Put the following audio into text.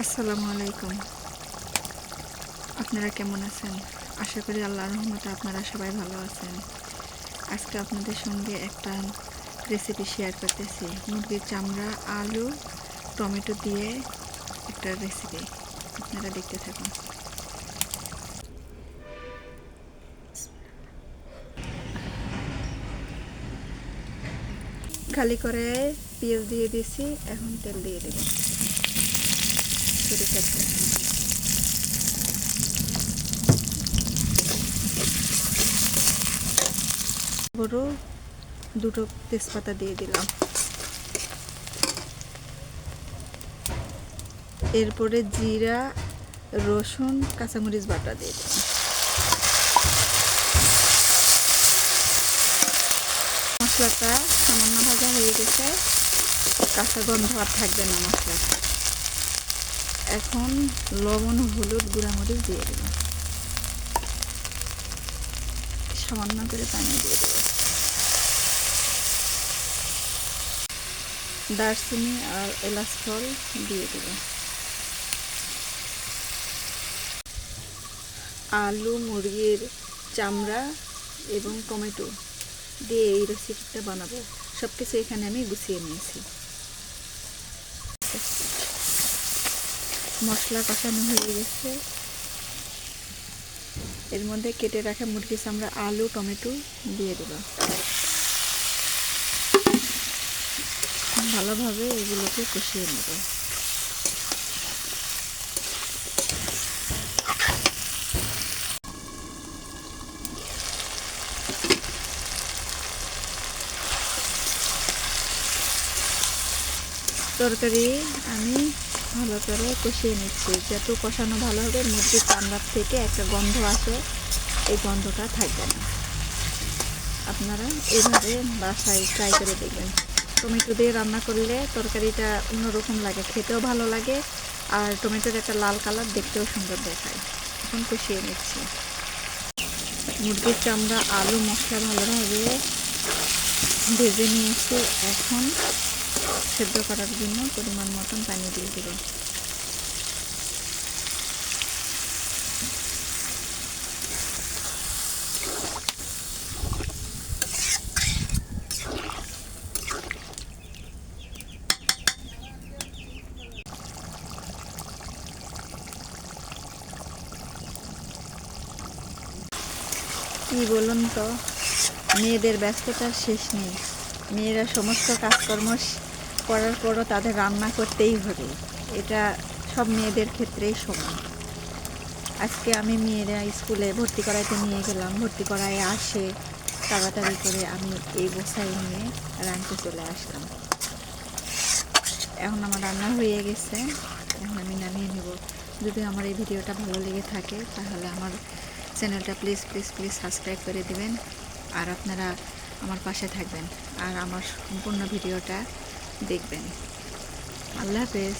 আসসালামু আলাইকুম। আপনারা কেমন আছেন? আশা করি আল্লাহর রহমতে আপনারা সবাই ভালো আছেন। আজকে আপনাদের সঙ্গে একটা রেসিপি শেয়ার করতেছি। মুরগির চামড়া, আলু, টমেটো দিয়ে একটা রেসিপি। আপনারা দেখতে থাকুন। খালি করে পেঁয়াজ দিয়ে দিয়েছি, এখন তেল দিয়ে দেব। সরিষার তেল। বড় দুটো তেজপাতা দিয়ে দিলাম। এরপরে জিরা, রসুন, কাঁচামরিচ বাটা দিয়ে দিলাম। মশলাটা সামান্য ভাজা হয়ে গেছে, কাঁচা গন্ধ আর থাকবে না মশলাটা। এখন লবণ, হলুদ, গুঁড়ামরিচ দিয়ে দেব। সামান্য করে পানি দিয়ে দেব। দারচিনি আর এলাচ ফল দিয়ে দেব। আলু, মুরগির চামড়া এবং টমেটো দিয়ে এই রেসিপিটা বানাবো। সব কিছু এখানে আমি গুছিয়ে নিয়েছি। মশলা কষানো হয়ে গেছে, এর মধ্যে কেটে রাখা মুরগির চামড়া, আলু, টমেটো দিয়ে দেব। ভালোভাবে এগুলোকে কষিয়ে নেব। তরকারি আমি ভালো করে কষিয়ে নিচ্ছি। যত কষানো ভালো হবে, মুরগির চামড়ার থেকে একটা গন্ধ আসে, এই গন্ধটা থাকবে না। আপনারা এইভাবে বাসায় ট্রাই করে দেখবেন। টমেটো দিয়ে রান্না করলে তরকারিটা অন্যরকম লাগে, খেতেও ভালো লাগে, আর টমেটোর একটা লাল কালার, দেখতেও সুন্দর দেখায়। এখন কষিয়ে নিচ্ছি। মুরগির চামড়া, আলু, মশলা ভালোভাবে ভেজে নিয়েছি। এখন সেদ্ধ করার জন্য পরিমাণ মতন পানি দিয়ে দেব। কি বলুন তো, মেয়েদের ব্যস্ততার শেষ নেই। মেয়েরা সমস্ত কাজকর্ম করার পরও তাদের রান্না করতেই হবে। এটা সব মেয়েদের ক্ষেত্রেই সমান। আজকে আমি মেয়েরা স্কুলে ভর্তি করাইতে নিয়ে গেলাম। ভর্তি করায় আসে তাড়াতাড়ি করে আমি এই বসাই নিয়ে রান্নাতে চলে আসলাম। এখন আমার রান্না হয়ে গেছে, এখন আমি নামিয়ে নেব। যদি আমার এই ভিডিওটা ভালো লেগে থাকে তাহলে আমার চ্যানেলটা প্লিজ প্লিজ প্লিজ সাবস্ক্রাইব করে দিবেন, আর আপনারা আমার পাশে থাকবেন আর আমার সম্পূর্ণ ভিডিওটা দেখবেন। আল্লাহ হাফেজ।